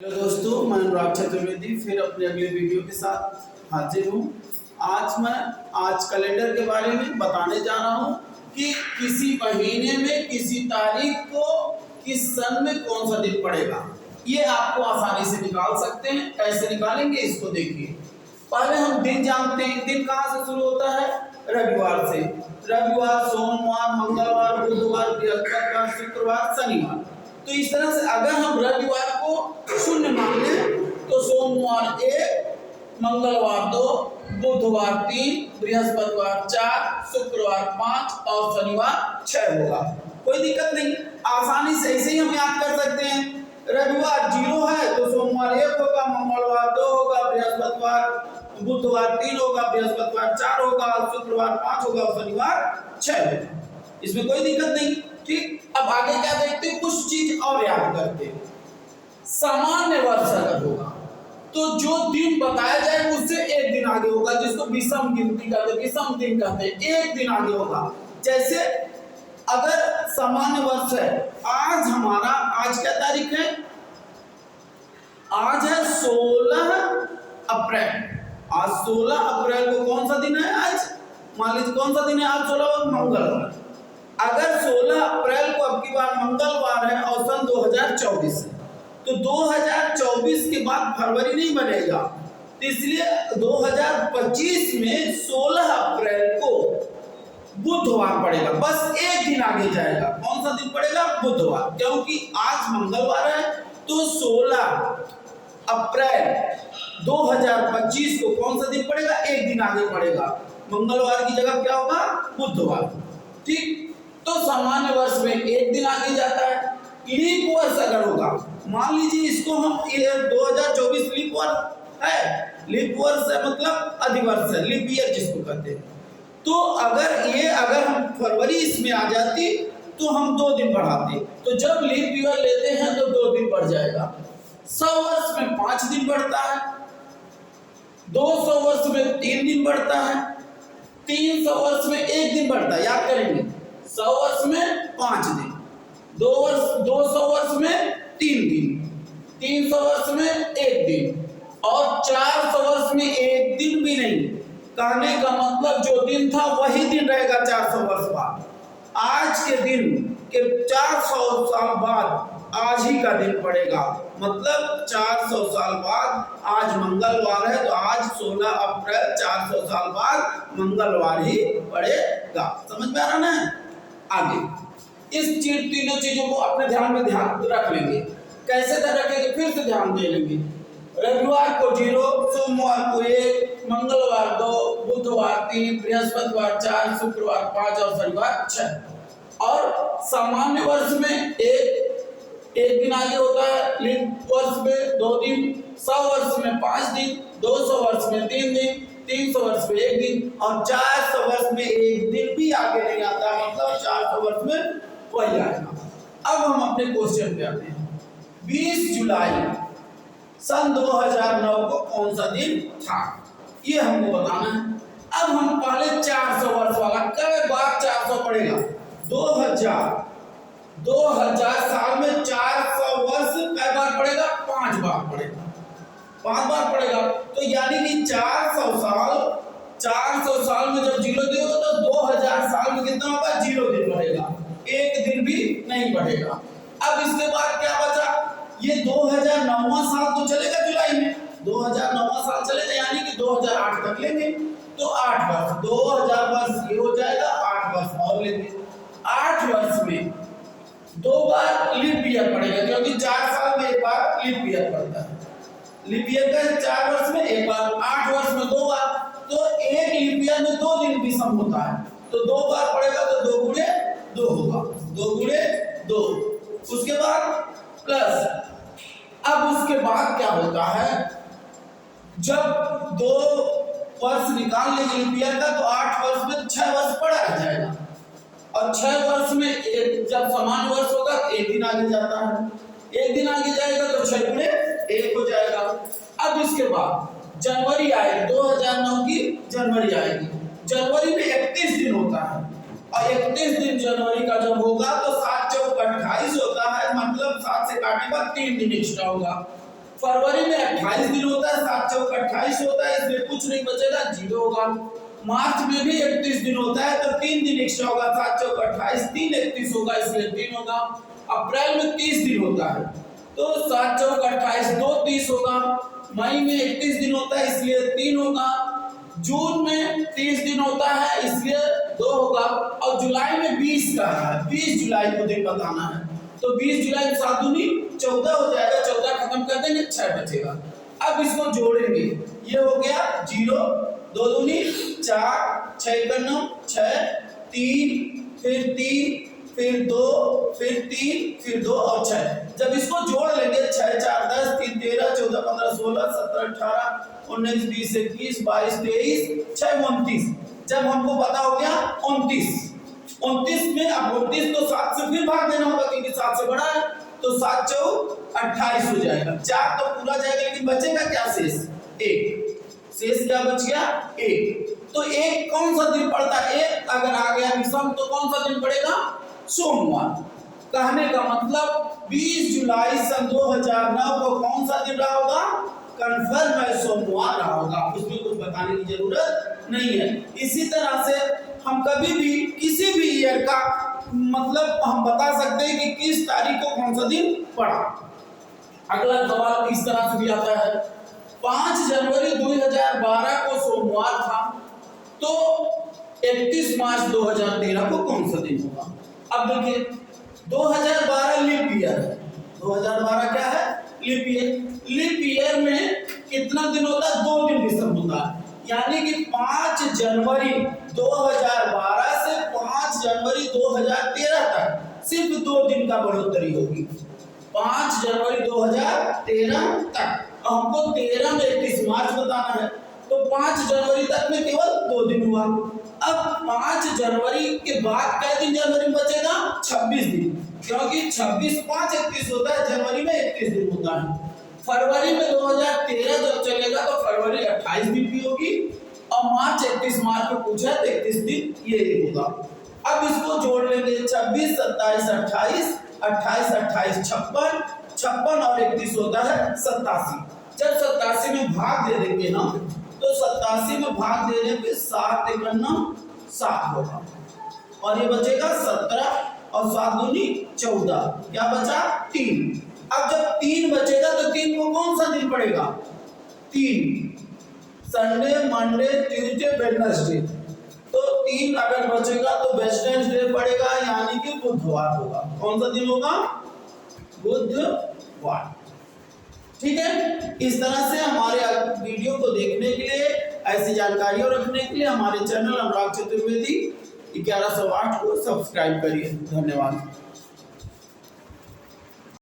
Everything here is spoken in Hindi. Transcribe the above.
हेलो दोस्तों, मैं अनुराग चतुर्वेदी फिर अपने अगले वीडियो के साथ हाजिर हूँ। आज कैलेंडर के बारे में बताने जा रहा हूँ कि किसी महीने में किसी तारीख को किस सन में कौन सा दिन पड़ेगा। ये आपको आसानी से निकाल सकते हैं। कैसे निकालेंगे इसको देखिए। पहले हम दिन जानते हैं। दिन कहाँ से शुरू होता है? रविवार से। रविवार, सोमवार, मंगलवार, बुधवार, बृहस्पतिवार, शुक्रवार, शनिवार। तो इस तरह से अगर हम रविवार को शून्य मान लें तो सोमवार 1, मंगलवार 2, बुधवार 3, बृहस्पतिवार 4, शुक्रवार 5 और शनिवार 6 होगा। कोई दिक्कत नहीं, आसानी से ऐसे ही हम याद कर सकते हैं। रविवार 0 है तो सोमवार 1 होगा, मंगलवार 2 होगा, बृहस्पतिवार बुधवार 3 होगा, बृहस्पतिवार 4 होगा, शुक्रवार 5 होगा और शनिवार 6 होगा। इसमें कोई दिक्कत नहीं। ठीक, अब आगे क्या देखते हैं, कुछ चीज और याद करते हैं। सामान्य वर्ष अगर होगा तो जो दिन बताया जाए उससे एक दिन आगे होगा, जिसको विषम गिनती कहते हैं, विषम दिन कहते हैं। एक दिन आगे होगा। जैसे अगर सामान्य वर्ष है, आज क्या तारीख है? आज है 16 अप्रैल। आज 16 अप्रैल को कौन सा दिन है? आज मान लीजिए कौन सा दिन है? आज 16 मंगलवार। अगर 16 अप्रैल को अब की बार मंगलवार है और सन 2024 है तो 2024 के बाद फरवरी नहीं बनेगा, तो इसलिए 2025 में 16 अप्रैल को बुधवार पड़ेगा। बस एक दिन आगे जाएगा। कौन सा दिन पड़ेगा? बुधवार। क्योंकि आज मंगलवार है तो 16 अप्रैल 2025 को कौन सा दिन पड़ेगा? एक दिन आगे पड़ेगा। मंगलवार की जगह क्या होगा? बुधवार। ठीक, तो सामान्य वर्ष में एक दिन आगे जाता है। लीप वर्ष अगर होगा, मान लीजिए इसको हम 2024 लीप वर्ष है। लीप वर्ष है मतलब अधिवर्ष है, लीप ईयर जिसको कहते हैं। तो अगर हम फरवरी इसमें आ जाती तो हम 2 दिन बढ़ाते। तो जब लीप ईयर लेते हैं तो 2 दिन बढ़ जाएगा। 100 वर्ष में 5 दिन बढ़ता है, 200 वर्ष में 3 दिन बढ़ता है, 300 वर्ष में 1 दिन बढ़ता है। याद करेंगे, 100 वर्ष में 5 दिन, 200 वर्ष में 3 दिन, 300 वर्ष में 1 दिन और 400 वर्ष में 1 दिन भी नहीं। कहने का मतलब जो दिन था वही दिन रहेगा 400 वर्ष बाद। आज के दिन के 400 साल बाद आज ही का दिन पड़ेगा। मतलब 400 साल बाद आज मंगलवार है तो आज 16 अप्रैल 400 साल बाद मंगलवार ही पड़ेगा। समझ में आ रहा ना? आगे इस तीनों चीजों को अपने ध्यान में रख लेंगे। कैसे रखेंगे? फिर से ध्यान दे लेंगे। रविवार को 0, सोमवार को 1, मंगलवार 2, बुधवार 3, बृहस्पतिवार 4, शुक्रवार 5 और शनिवार 6। और सामान्य वर्ष में एक दिन आगे होता है। लीप वर्ष में 2 दिन, 100 वर्ष में 5 दिन, 200 वर्ष में 3 दिन, 300 वर्ष में 1 दिन और 400 वर्ष में 1 दिन भी आगे नहीं आता। मतलब 400 वर्ष में वही आएगा। अब हम अपने क्वेश्चन पे आते हैं। 20 जुलाई सन 2009 को कौन सा दिन था? ये हमको बताना है। अब हम पहले 400 वर्ष वाला, कई बार 400 पड़ेगा? 2000 साल में 400 वर्ष कई बार पड़ेगा? 5 बार पड़ेगा। 5 बार पड़ेगा। तो यानी कि 400 साल में जब 0 दिन होगा तो 2000 साल में कितना होगा? 0 दिन बढ़ेगा, 1 दिन भी नहीं बढ़ेगा। अब इसके बाद क्या बचा? ये 2009वां साल तो चलेगा जुलाई में, 2009वां साल चलेगा, यानी कि 2008 तक लेंगे तो 8 वर्ष, 2000 वर्ष ये हो जाएगा, 8 वर्ष और लेंगे। 8 वर्ष में 2 बार लीप ईयर पड़ेगा, क्योंकि 4 साल में 1 बार लीप ईयर पड़ता है। लीप ईयर का 4 वर्ष में 1 बार, 8 वर्ष में 2 बार। तो एक लीप ईयर में 2 दिन भी सम होता है, तो 2 बार पड़ेगा तो 2 गुणे 2 होगा, 2 गुणे 2। उसके बाद प्लस, अब उसके बाद क्या होता है? जब 2 वर्ष निकाल लेंगे लीप ईयर का तो 8 वर्ष में 6 वर्ष पड़ा रह जाएगा और 6 वर्ष में जब समान वर्ष होगा तो 1 दिन आगे जाता है। 1 दिन आगे जाएगा तो 6 गुणे 1 हो जाएगा। अब इसके बाद जनवरी आएगी, 2009 की जनवरी आएगी। जनवरी में 31 दिन होता है और 31 दिन जनवरी का जब होगा तो 7 चौक 28 होता है। मतलब 7 से काटे बाद 3 दिन एक्स्ट्रा होगा। फरवरी में 28 दिन होता है, 7 चौक 28 होता है, इसलिए कुछ नहीं बचेगा, 0 होगा। मार्च में भी 31 दिन होता है तो 3 दिन एक्स्ट्रा होगा, 7 चौक 28, 3 31 होगा, इसलिए 3 होगा। अप्रैल में 30 दिन होता है तो 7 चौक 28, 2 30 होगा। मई में 31 दिन होता है इसलिए 3 होगा। जून में 30 दिन होता है इसलिए 2 होगा। और जुलाई में 20 का है, 20 जुलाई को दिन बताना है तो 20 जुलाई में 7 दूनी 14 हो जाएगा, 14 खत्म कर देंगे, 6 बचेगा। अब इसको जोड़ेंगे, ये हो गया 0, 2 दूनी 4, 6 का 9, 6, 3, फिर 3, फिर 2, फिर 3, फिर 2 और 6। जब इसको जोड़ लेंगे 6 4 10, 3 13, 14 15 16 17 18 19 20 21 22 23, 6 29। जब हमको पता हो गया 29 में, अब 29 तो 7 से फिर भाग देना होगा क्योंकि 7 से बड़ा है, तो 7 चौक 28 हो जाएगा। 4 तो पूरा जाएगा लेकिन बचेगा क्या शेष? 1। शेष क्या बच गया? 1। तो 1 कौन सा दिन पड़ता है? 1 अगर आ गया विषम तो कौन सा दिन पड़ेगा? सोमवार। कहने का मतलब 20 जुलाई सन 2009 को कौन सा दिन रहा होगा? कन्फर्म है, सोमवार रहा होगा, उसमें कुछ बताने की जरूरत नहीं है। इसी तरह से हम कभी भी किसी भी ईयर का मतलब हम बता सकते हैं कि किस तारीख को कौन सा दिन पड़ा। अगला सवाल इस तरह से भी आता है, 5 जनवरी 2012 को सोमवार था तो 31 मार्च 2013 को कौन सा दिन होगा? अब देखिए 2012 लीप ईयर है, 2012 क्या है? Leap year. लीप ईयर में कितना दिन होता है? 2 दिन विषम होता है, यानी कि 5 जनवरी 2012 से 5 जनवरी 2013 तक सिर्फ 2 दिन का बढ़ोतरी होगी, 5 जनवरी 2013 तक। हमको 13 में 31 मार्च बताना है तो 5 जनवरी तक में केवल 2 दिन हुआ। अब 5 जनवरी के बाद कै दिन जनवरी में बचेगा? 26 दिन, क्योंकि 26 5 31 होता है, जनवरी में 31 दिन होता है। फरवरी में 2013 जब चलेगा तो फरवरी 28 दिन की होगी और मार्च 31 मार्च में पूछा है तो 31 दिन ये होगा। अब इसको जोड़ लेंगे, 26 27 28, 28 28 56, 56 और 31 होता है 87। जब 87 में भाग दे देंगे ना तो 87 में भाग देने पे 7 × 7 होगा और ये बचेगा 17 और 7 दूनी 14, क्या बचा? 3। अब जब 3 बचेगा तो 3 को कौन सा दिन पड़ेगा? 3 संडे मंडे ट्यूसडे वेडनेसडे, तो 3 अगर बचेगा तो वेडनेसडे पड़ेगा, यानी कि बुधवार होगा। कौन सा दिन होगा? बुधवार। ठीक है, इस तरह से हमारे वीडियो को देखने के लिए, ऐसी जानकारियां रखने के लिए हमारे चैनल अनुराग चतुर्वेदी 1108 को सब्सक्राइब करिए। धन्यवाद।